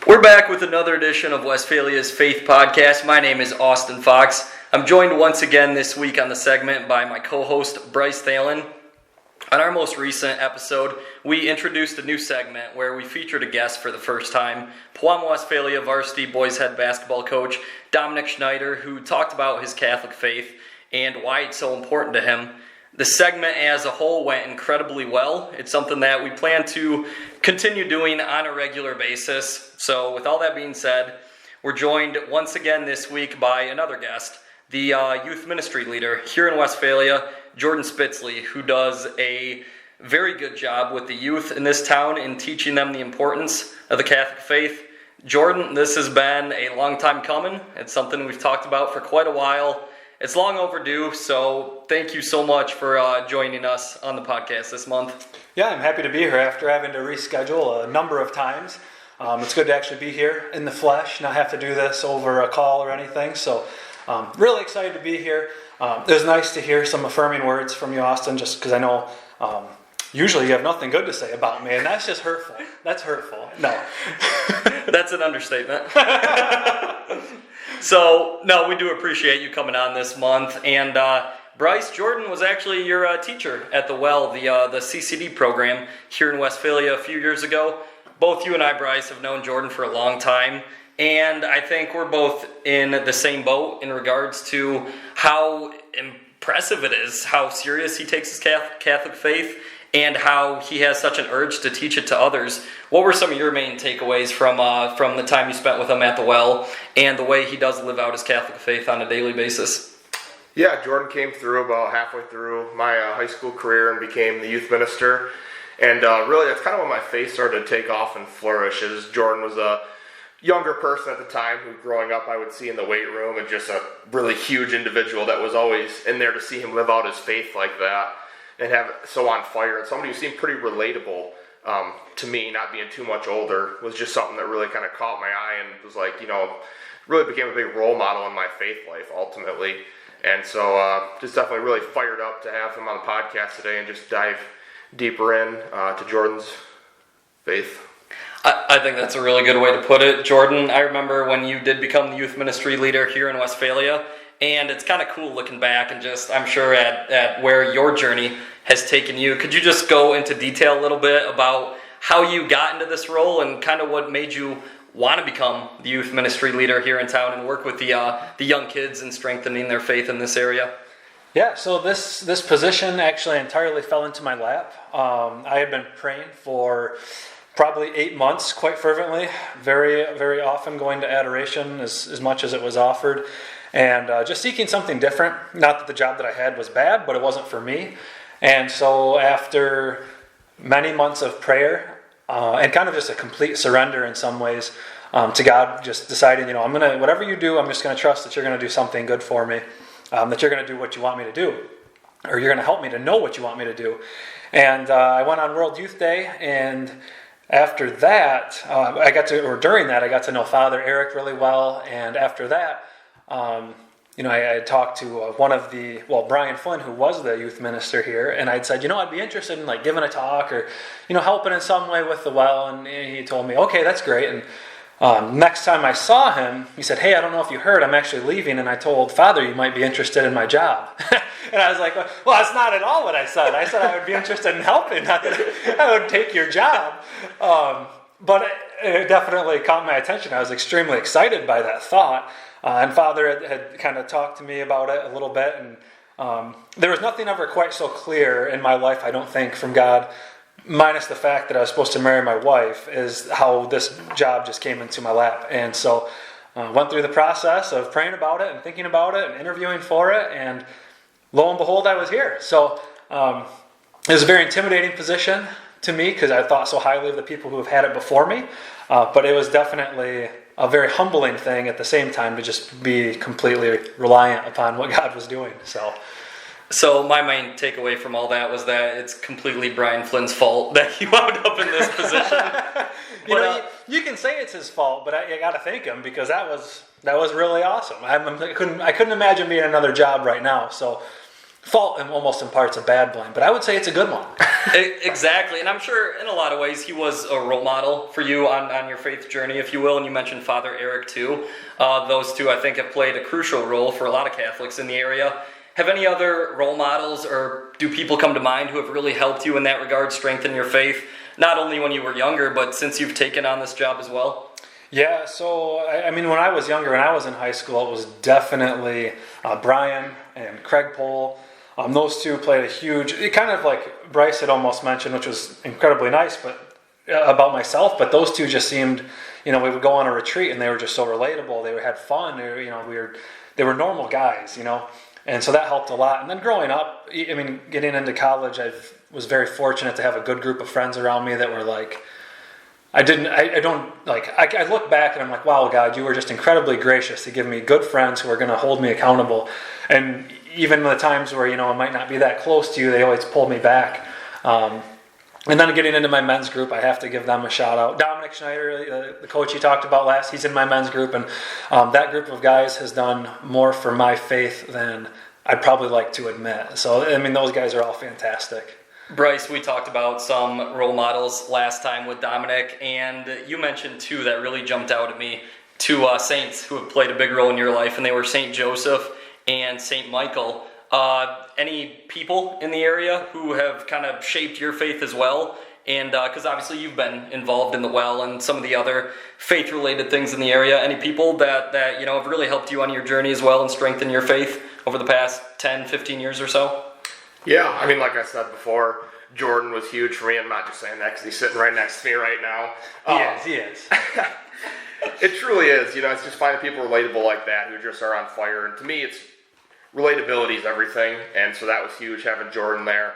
We're back with another edition of Westphalia's Faith Podcast. My name is Austin Fox. I'm joined once again this week on the segment by my co-host, Bryce Thelen. On our most recent episode, we introduced a new segment where we featured a guest for the first time, Puam Westphalia varsity boys head basketball coach, Dominic Schneider, who talked about his Catholic faith and why it's so important to him. The segment as a whole went incredibly well. It's something that we plan to continue doing on a regular basis. So with all that being said, we're joined once again this week by another guest, the youth ministry leader here in Westphalia, Jordan Spitzley, who does a very good job with the youth in this town in teaching them the importance of the Catholic faith. Jordan, this has been a long time coming. It's something we've talked about for quite a while. It's long overdue, so thank you so much for joining us on the podcast this month. Yeah, I'm happy to be here after having to reschedule a number of times. It's good to actually be here in the flesh, not have to do this over a call or anything. So really excited to be here. It was nice to hear some affirming words from you, Austin, just because I know usually you have nothing good to say about me, and that's just hurtful. That's hurtful. No. That's an understatement. So, no, we do appreciate you coming on this month. And Bryce, Jordan was actually your teacher at the Well, the CCD program here in Westphalia a few years ago. Both you and I, Bryce, have known Jordan for a long time. And I think we're both in the same boat in regards to how impressive it is, how serious he takes his Catholic faith, and how he has such an urge to teach it to others. What were some of your main takeaways from the time you spent with him at the Well and the way he does live out his Catholic faith on a daily basis? Yeah, Jordan came through about halfway through my high school career and became the youth minister. And really, that's kind of when my faith started to take off and flourish, as Jordan was a younger person at the time who, growing up, I would see in the weight room, and just a really huge individual that was always in there to see him live out his faith like that and have it so on fire. And somebody who seemed pretty relatable to me, not being too much older, was just something that really kind of caught my eye and was like, really became a big role model in my faith life ultimately. And so just definitely really fired up to have him on the podcast today and just dive deeper in to Jordan's faith. I think that's a really good way to put it. Jordan, I remember when you did become the youth ministry leader here in Westphalia, and it's kind of cool looking back and just, I'm sure, at where your journey has taken you. Could you just go into detail a little bit about how you got into this role and kind of what made you want to become the youth ministry leader here in town and work with the young kids and strengthening their faith in this area? Yeah, so this position actually entirely fell into my lap. I had been praying for probably 8 months quite fervently, very, very often going to adoration as much as it was offered, and just seeking something different. Not that the job that I had was bad, but it wasn't for me. And so after many months of prayer and kind of just a complete surrender in some ways to God, just deciding, I'm going to, whatever you do, I'm just going to trust that you're going to do something good for me, that you're going to do what you want me to do, or you're going to help me to know what you want me to do. And I went on World Youth Day, and after that, during that, I got to know Father Eric really well. And after that, I talked to Brian Flynn, who was the youth minister here, and I'd said, I'd be interested in giving a talk or, helping in some way with the Well. And he told me, okay, that's great. And next time I saw him, he said, hey, I don't know if you heard, I'm actually leaving, and I told Father you might be interested in my job. And I was like, well, that's not at all what I said. I said I would be interested in helping, not that I would take your job. But it definitely caught my attention. I was extremely excited by that thought. And Father had kind of talked to me about it a little bit. And there was nothing ever quite so clear in my life, I don't think, from God, minus the fact that I was supposed to marry my wife, is how this job just came into my lap. And so went through the process of praying about it and thinking about it and interviewing for it, and lo and behold, I was here. So it was a very intimidating position to me because I thought so highly of the people who have had it before me, but it was definitely a very humbling thing at the same time to just be completely reliant upon what God was doing. So my main takeaway from all that was that it's completely Brian Flynn's fault that he wound up in this position. You can say it's his fault, but I got to thank him because that was really awesome. I couldn't imagine being in another job right now. So fault almost imparts a bad blame, but I would say it's a good one. Exactly, and I'm sure in a lot of ways he was a role model for you on your faith journey, if you will, and you mentioned Father Eric too. Those two, I think, have played a crucial role for a lot of Catholics in the area. Have any other role models, or do people come to mind who have really helped you in that regard, strengthen your faith, not only when you were younger, but since you've taken on this job as well? Yeah, so I mean, when I was younger, when I was in high school, it was definitely Brian and Craig Pohl. Those two played a huge, kind of like Bryce had almost mentioned, which was incredibly nice, but about myself. But those two just seemed, we would go on a retreat and they were just so relatable. They had fun. They were normal guys, and so that helped a lot. And then growing up, I mean, getting into college, I was very fortunate to have a good group of friends around me that were like, I look back and I'm like, wow, God, you were just incredibly gracious to give me good friends who are going to hold me accountable. And even the times where, I might not be that close to you, they always pull me back. And then getting into my men's group, I have to give them a shout out. Dominic Schneider, the coach you talked about last, he's in my men's group. And that group of guys has done more for my faith than I'd probably like to admit. So, I mean, those guys are all fantastic. Bryce, we talked about some role models last time with Dominic, and you mentioned two that really jumped out at me, two saints who have played a big role in your life, and they were St. Joseph and St. Michael. Any people in the area who have kind of shaped your faith as well? And because obviously you've been involved in the well and some of the other faith-related things in the area. Any people that have really helped you on your journey as well and strengthened your faith over the past 10, 15 years or so? Yeah, I mean, like I said before, Jordan was huge for me. I'm not just saying that because he's sitting right next to me right now. He is. It truly is. It's just finding people relatable like that who just are on fire. And to me, it's relatability is everything. And so that was huge having Jordan there.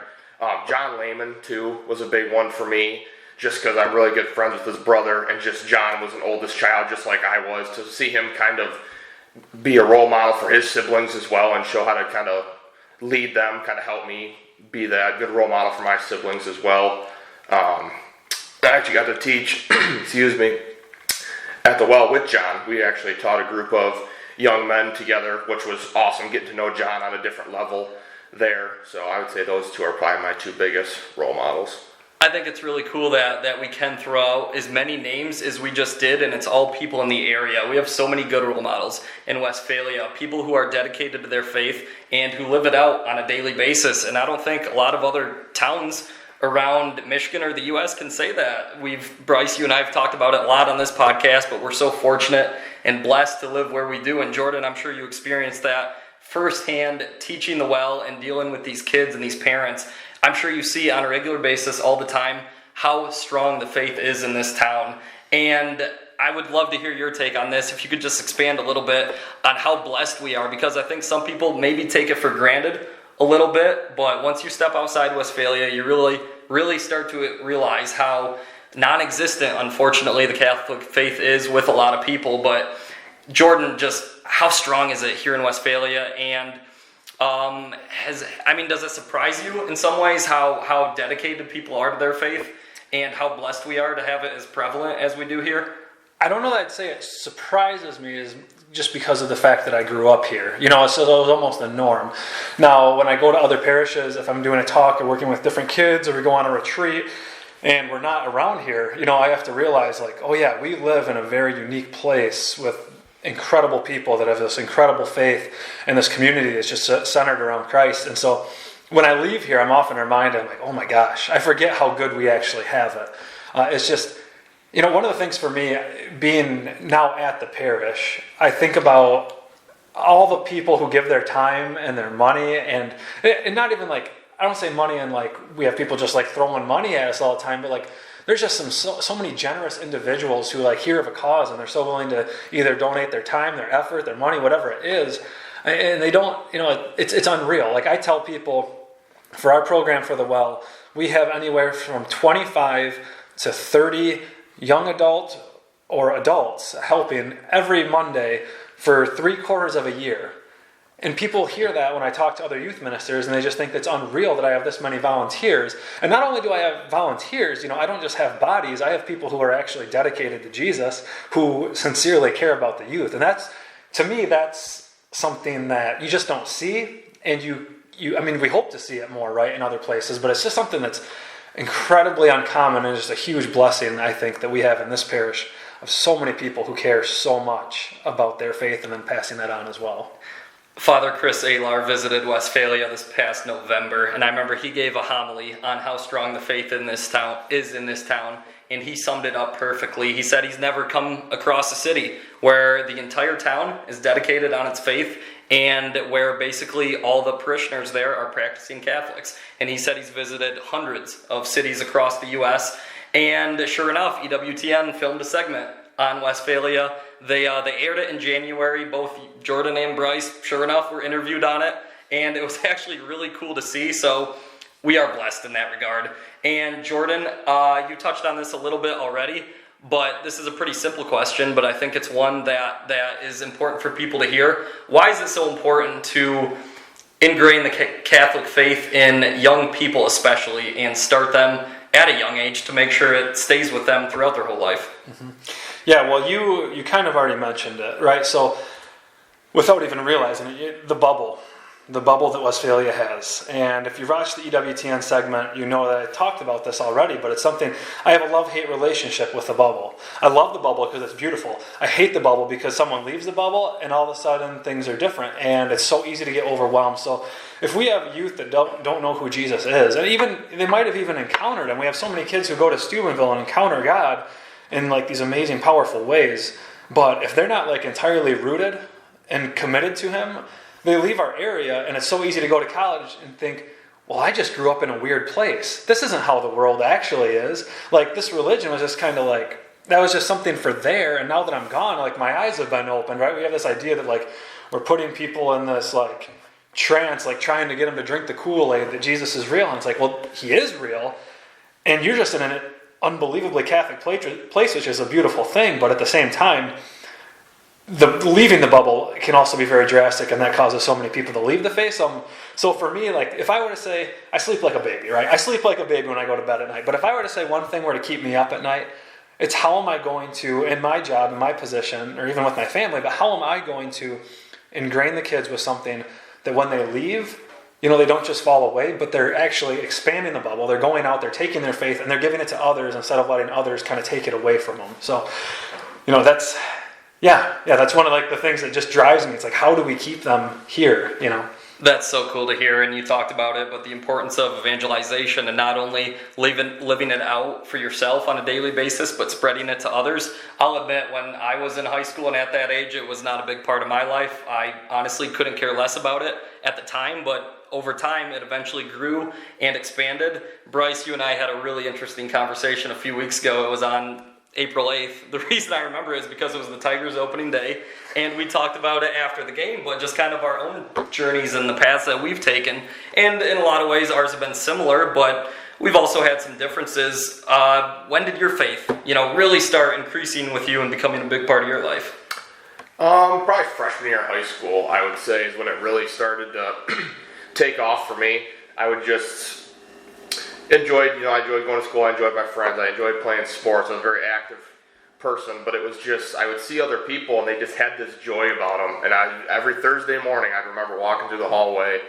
John Lehman, too, was a big one for me, just because I'm really good friends with his brother. And just John was an oldest child, just like I was. To see him kind of be a role model for his siblings as well and show how to kind of lead them, kind of help me be that good role model for my siblings as well. I actually got to teach, at the well with John. We actually taught a group of young men together, which was awesome, getting to know John on a different level there. So I would say those two are probably my two biggest role models. I think it's really cool that we can throw out as many names as we just did, and it's all people in the area. We have so many good role models in Westphalia, people who are dedicated to their faith and who live it out on a daily basis. And I don't think a lot of other towns around Michigan or the U.S. can say that. Bryce, you and I have talked about it a lot on this podcast, but we're so fortunate and blessed to live where we do. And Jordan, I'm sure you experienced that firsthand, teaching the well and dealing with these kids and these parents. I'm sure you see on a regular basis all the time how strong the faith is in this town. And I would love to hear your take on this, if you could just expand a little bit on how blessed we are, because I think some people maybe take it for granted a little bit, but once you step outside Westphalia, you really start to realize how non-existent, unfortunately, the Catholic faith is with a lot of people. But Jordan, just how strong is it here in Westphalia? And does it surprise you in some ways how dedicated people are to their faith and how blessed we are to have it as prevalent as we do here? I don't know that I'd say it surprises me is just because of the fact that I grew up here. So it was almost the norm. Now, when I go to other parishes, if I'm doing a talk or working with different kids or we go on a retreat and we're not around here, I have to realize we live in a very unique place with incredible people that have this incredible faith and this community that's just centered around Christ. And so when I leave here, I'm often reminded, I'm like, oh my gosh, I forget how good we actually have it. It's just, one of the things for me, being now at the parish, I think about all the people who give their time and their money and not even I don't say money and we have people just throwing money at us all the time, but there's just so many generous individuals who hear of a cause and they're so willing to either donate their time, their effort, their money, whatever it is, and they don't, it's unreal. I tell people, for our program for the well, we have anywhere from 25 to 30 young adult or adults helping every Monday for 3/4 of a year. And people hear that when I talk to other youth ministers, and they just think it's unreal that I have this many volunteers. And not only do I have volunteers, I don't just have bodies. I have people who are actually dedicated to Jesus, who sincerely care about the youth. And to me, that's something that you just don't see. And we hope to see it more, right, in other places. But it's just something that's incredibly uncommon and just a huge blessing, I think, that we have in this parish of so many people who care so much about their faith and then passing that on as well. Father Chris Alar visited Westphalia this past November, and I remember he gave a homily on how strong the faith in this town is, and he summed it up perfectly. He said he's never come across a city where the entire town is dedicated on its faith and where basically all the parishioners there are practicing Catholics. And he said he's visited hundreds of cities across the U.S., and sure enough, EWTN filmed a segment on Westphalia. They aired it in January. Both Jordan and Bryce, sure enough, were interviewed on it, and it was actually really cool to see. So we are blessed in that regard. And Jordan, you touched on this a little bit already, but this is a pretty simple question, but I think it's one that is important for people to hear. Why is it so important to ingrain the Catholic faith in young people especially, and start them at a young age to make sure it stays with them throughout their whole life? Mm-hmm. Yeah, well, you kind of already mentioned it, right? So without even realizing it, the bubble that Westphalia has. And if you watched the EWTN segment, you know that I talked about this already, but it's something, I have a love-hate relationship with the bubble. I love the bubble because it's beautiful. I hate the bubble because someone leaves the bubble and all of a sudden things are different, and it's so easy to get overwhelmed. So if we have youth that don't know who Jesus is, and even they might have even encountered him, we have so many kids who go to Steubenville and encounter God in like these amazing, powerful ways, but if they're not like entirely rooted and committed to him, they leave our area, and it's so easy to go to college and think, well, I just grew up in a weird place. This isn't how the world actually is. Like, this religion was just kind of like, that was just something for there, and now that I'm gone, like, my eyes have been opened, right? We have this idea that, like, we're putting people in this, like, trance, like, trying to get them to drink the Kool-Aid that Jesus is real. And it's like, well, he is real, and you're just in an unbelievably Catholic place, which is a beautiful thing, but at the same time, leaving the bubble can also be very drastic, and that causes so many people to leave the faith. So for me, like, if I were to say, I sleep like a baby, right? I sleep like a baby when I go to bed at night. But if I were to say one thing were to keep me up at night, it's how am I going to, in my job, in my position, or even with my family, but how am I going to ingrain the kids with something that when they leave, you know, they don't just fall away, but they're actually expanding the bubble. They're going out, they're taking their faith, and they're giving it to others instead of letting others kind of take it away from them. So, you know, that's one of like the things that just drives me. It's like, how do we keep them here, you know? That's so cool to hear, and you talked about it, but the importance of evangelization and not only living it out for yourself on a daily basis, but spreading it to others. I'll admit, when I was in high school and at that age, it was not a big part of my life. I honestly couldn't care less about it at the time, but over time, it eventually grew and expanded. Bryce, you and I had a really interesting conversation a few weeks ago. It was on April 8th. The reason I remember is because it was the Tigers opening day, and we talked about it after the game, but just kind of our own journeys and the paths that we've taken. And in a lot of ways, ours have been similar, but we've also had some differences. When did your faith, really start increasing with you and becoming a big part of your life? Probably freshman year of high school, I would say, is when it really started to take off for me. I would just I enjoyed going to school, I enjoyed my friends, I enjoyed playing sports. I was a very active person, but it was just, I would see other people and they just had this joy about them. And every Thursday morning, I'd remember walking through the hallway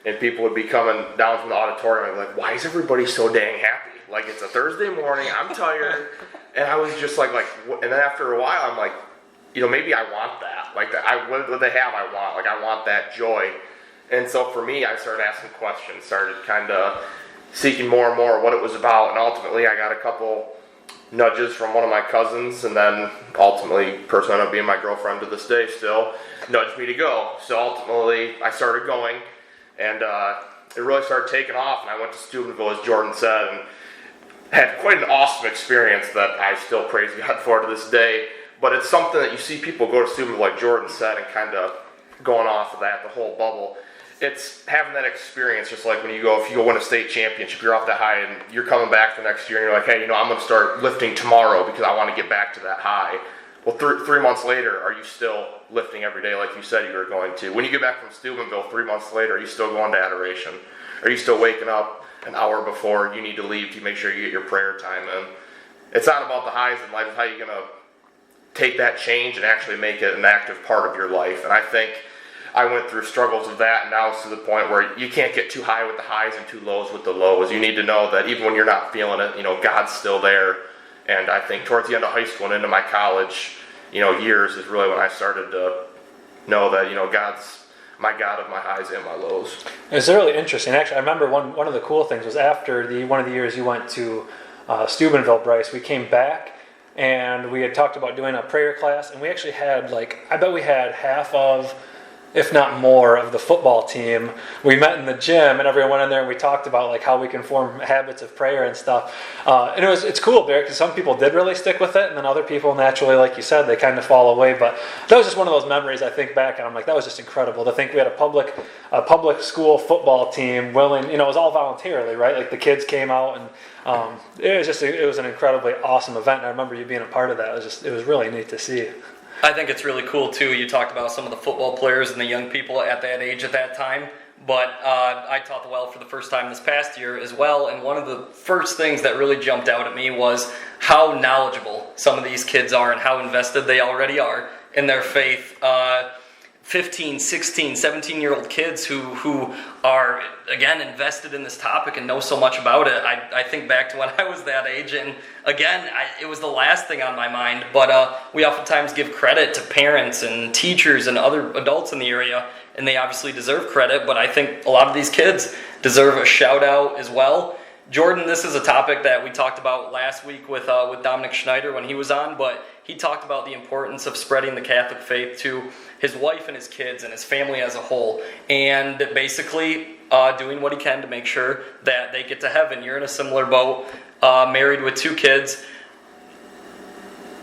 and people would be coming down from the auditorium. I'd be like, why is everybody so dang happy? Like, it's a Thursday morning, I'm tired. And I was just like, and then after a while, I'm like, maybe I want that. Like, what they have, I want. Like, I want that joy. And so for me, I started asking questions, started kind of seeking more and more what it was about, and ultimately I got a couple nudges from one of my cousins, and then ultimately, the person ended up being my girlfriend to this day still, nudged me to go. So ultimately, I started going, and it really started taking off, and I went to Steubenville, as Jordan said, and had quite an awesome experience that I still praise God for to this day. But it's something that you see people go to Steubenville, like Jordan said, and kind of going off of that, the whole bubble. It's having that experience, just like when if you go win a state championship, you're off that high and you're coming back the next year and you're like, hey, I'm going to start lifting tomorrow because I want to get back to that high. Well, 3 months later, are you still lifting every day like you said you were going to? When you get back from Steubenville 3 months later, are you still going to adoration? Are you still waking up an hour before you need to leave to make sure you get your prayer time in? It's not about the highs in life. It's how you're going to take that change and actually make it an active part of your life. And I think I went through struggles of that, and now it's to the point where you can't get too high with the highs and too lows with the lows. You need to know that even when you're not feeling it, God's still there. And I think towards the end of high school and into my college, years is really when I started to know that, God's my God of my highs and my lows. It's really interesting. Actually, I remember one of the cool things was after one of the years you went to Steubenville, Bryce, we came back and we had talked about doing a prayer class, and we actually had I bet we had half of, if not more, of the football team. We met in the gym, and everyone went in there, and we talked about how we can form habits of prayer and stuff. And it's cool, Barry, because some people did really stick with it, and then other people naturally, like you said, they kind of fall away. But that was just one of those memories I think back, and I'm like, that was just incredible to think we had a public school football team willing. It was all voluntarily, right? The kids came out, and it was an incredibly awesome event. And I remember you being a part of that. It was really neat to see. I think it's really cool, too. You talked about some of the football players and the young people at that age at that time. But I taught the well for the first time this past year as well. And one of the first things that really jumped out at me was how knowledgeable some of these kids are and how invested they already are in their faith. 15, 16, 17-year-old kids who are, again, invested in this topic and know so much about it. I think back to when I was that age, and again, it was the last thing on my mind, but we oftentimes give credit to parents and teachers and other adults in the area, and they obviously deserve credit, but I think a lot of these kids deserve a shout-out as well. Jordan, this is a topic that we talked about last week with Dominic Schneider when he was on, but he talked about the importance of spreading the Catholic faith to his wife and his kids and his family as a whole, and basically doing what he can to make sure that they get to heaven. You're in a similar boat, married with 2 kids.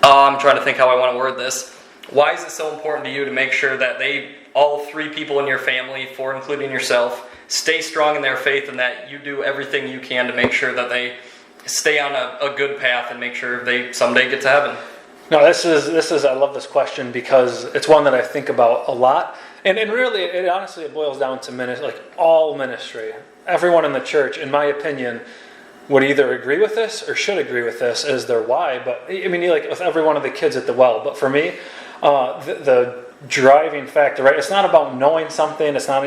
I'm trying to think how I want to word this. Why is it so important to you to make sure that all 3 people in your family, 4 including yourself, stay strong in their faith, and that you do everything you can to make sure that they stay on a good path and make sure they someday get to heaven? No, this is I love this question because it's one that I think about a lot, and really, it boils down to ministry, all ministry. Everyone in the church, in my opinion, would either agree with this or should agree with this as their why. But I mean, with every one of the kids at the well. But for me, the driving factor, right? It's not about knowing something. It's not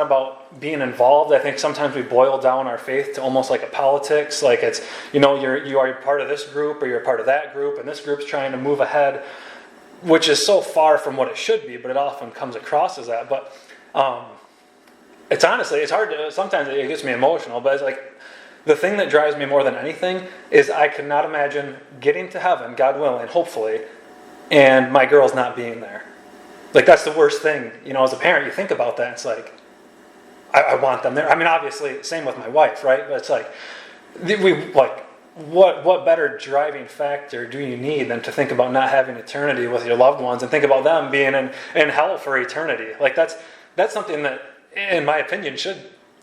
about being involved. I think sometimes we boil down our faith to almost like a politics. It's, you are part of this group or you're part of that group, and this group's trying to move ahead, which is so far from what it should be, but it often comes across as that. But it's hard to, sometimes it gets me emotional, but it's the thing that drives me more than anything is I could not imagine getting to heaven, God willing, hopefully, and my girl's not being there. That's the worst thing. As a parent, you think about that, it's I want them there. I mean, obviously, same with my wife, right? But it's what better driving factor do you need than to think about not having eternity with your loved ones and think about them being in hell for eternity? That's something that, in my opinion, should,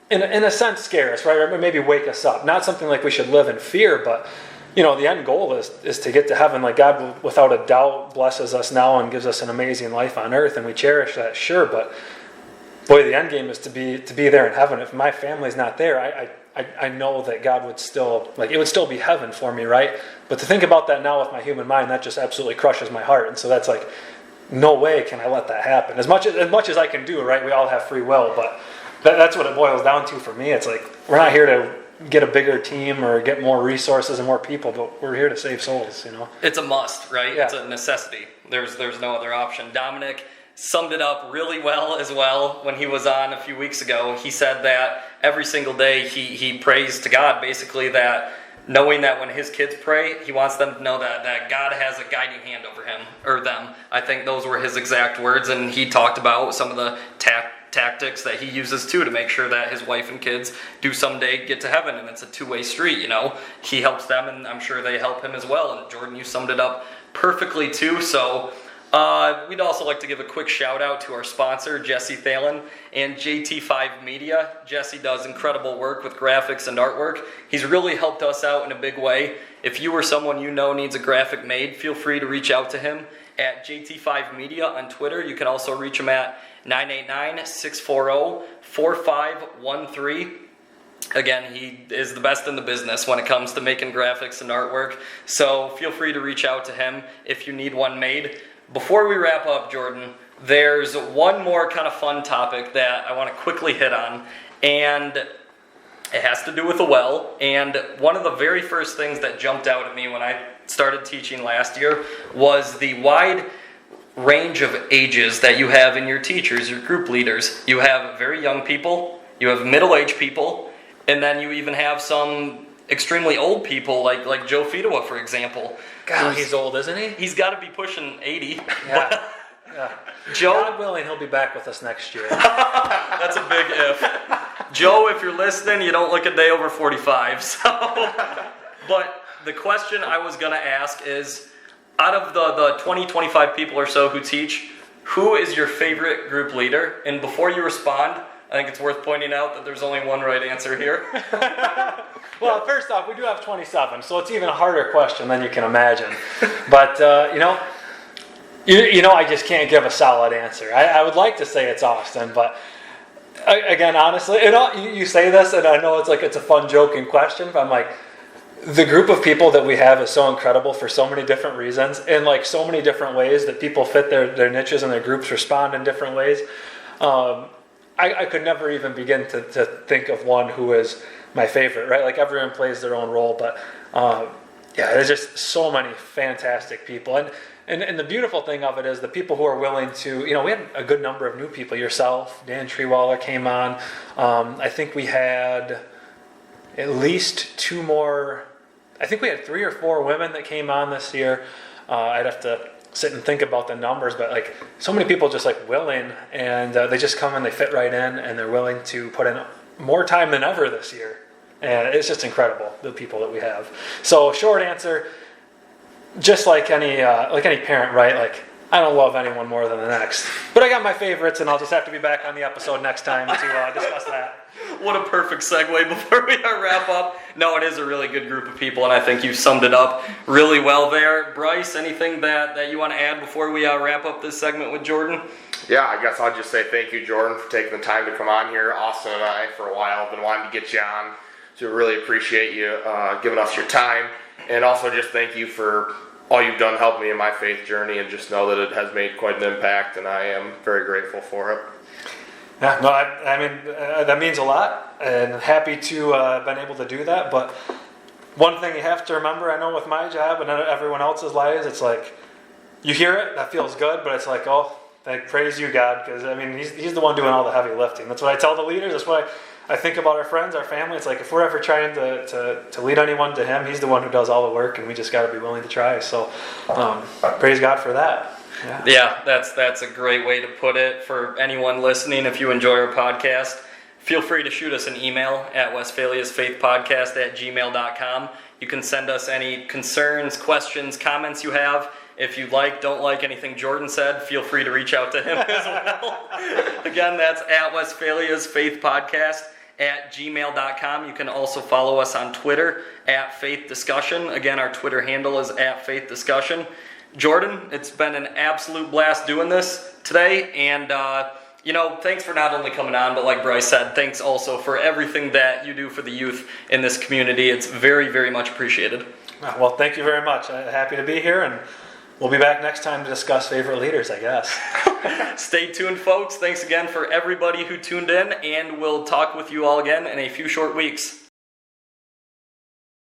in a sense, scare us, right? Or maybe wake us up. Not something we should live in fear, but the end goal is to get to heaven. God, without a doubt, blesses us now and gives us an amazing life on earth, and we cherish that, sure. But boy, the end game is to be there in heaven. If my family's not there, I know that God would still, it would still be heaven for me, right? But to think about that now with my human mind, that just absolutely crushes my heart. And so that's no way can I let that happen. As much as I can do, right? We all have free will, but that's what it boils down to for me. It's we're not here to get a bigger team or get more resources and more people, but we're here to save souls, It's a must, right? Yeah. It's a necessity. There's no other option. Dominic summed it up really well as well when he was on a few weeks ago. He said that every single day he prays to God, basically, that knowing that when his kids pray, he wants them to know that God has a guiding hand over him or them. I think those were his exact words, and he talked about some of the tactics that he uses too to make sure that his wife and kids do someday get to heaven, and it's a two-way street. He helps them, and I'm sure they help him as well. And Jordan, you summed it up perfectly too. So we'd also like to give a quick shout out to our sponsor, Jesse Thelen and JT5 Media. Jesse does incredible work with graphics and artwork. He's really helped us out in a big way. If you or someone you know needs a graphic made, feel free to reach out to him at JT5 Media on Twitter. You can also reach him at 989-640-4513. Again, he is the best in the business when it comes to making graphics and artwork. So feel free to reach out to him if you need one made. Before we wrap up, Jordan, there's one more kind of fun topic that I want to quickly hit on, and it has to do with the well. And one of the very first things that jumped out at me when I started teaching last year was the wide range of ages that you have in your teachers, your group leaders. You have very young people, you have middle-aged people, and then you even have some extremely old people, like Joe Fedewa, for example. God, he's old, isn't he? He's got to be pushing 80. Yeah. Yeah. Joe, God willing, he'll be back with us next year. that's a big if. Joe, if you're listening, you don't look a day over 45. So, but the question I was going to ask is, out of the 20, 25 people or so who teach, who is your favorite group leader? And before you respond, I think it's worth pointing out that there's only one right answer here. Well, first off, we do have 27, so it's even a harder question than you can imagine. But, I just can't give a solid answer. I would like to say it's Austin, but again, honestly, you say this, and I know it's a fun joking question, but I'm like, the group of people that we have is so incredible for so many different reasons, in like so many different ways that people fit their niches and their groups respond in different ways. I could never even begin to think of one who is my favorite, right? Like everyone plays their own role, but there's just so many fantastic people. And the beautiful thing of it is the people who are willing to, we had a good number of new people. Yourself, Dan Treewaller came on. I think we had at least two more. I think we had 3 or 4 women that came on this year. I'd have to sit and think about the numbers, but like so many people just like willing, and they just come and they fit right in, and they're willing to put in more time than ever this year. And it's just incredible, the people that we have. So short answer, just like any parent, right? Like I don't love anyone more than the next, but I got my favorites, and I'll just have to be back on the episode next time to discuss that. What a perfect segue before we wrap up. No, it is a really good group of people, and I think you summed it up really well there. Bryce, anything that you want to add before we wrap up this segment with Jordan? Yeah, I guess I'll just say thank you, Jordan, for taking the time to come on here. Austin and I, for a while, have been wanting to get you on, so we really appreciate you giving us your time. And also just thank you for all you've done helping me in my faith journey, and just know that it has made quite an impact, and I am very grateful for it. Yeah, no, I mean, that means a lot, and happy to have been able to do that. But one thing you have to remember, I know with my job and everyone else's lives, it's like, you hear it, that feels good, but it's like, oh, praise you, God, because, I mean, he's the one doing all the heavy lifting. That's what I tell the leaders. That's why I think about our friends, our family. It's like, if we're ever trying to lead anyone to Him, He's the one who does all the work, and we just got to be willing to try. So praise God for that. Yeah, that's a great way to put it. For anyone listening, if you enjoy our podcast, feel free to shoot us an email at westphaliasfaithpodcast@gmail.com. You can send us any concerns, questions, comments you have. If you don't like anything Jordan said, feel free to reach out to him as well. Again, that's at westphaliasfaithpodcast@gmail.com. You can also follow us on Twitter at Faith Discussion. Again, our Twitter handle is at Faith Discussion. Jordan, it's been an absolute blast doing this today, and thanks for not only coming on, but like Bryce said, thanks also for everything that you do for the youth in this community. It's very, very much appreciated. Well, thank you very much. I'm happy to be here, and we'll be back next time to discuss favorite leaders, I guess. Stay tuned, folks. Thanks again for everybody who tuned in, and we'll talk with you all again in a few short weeks.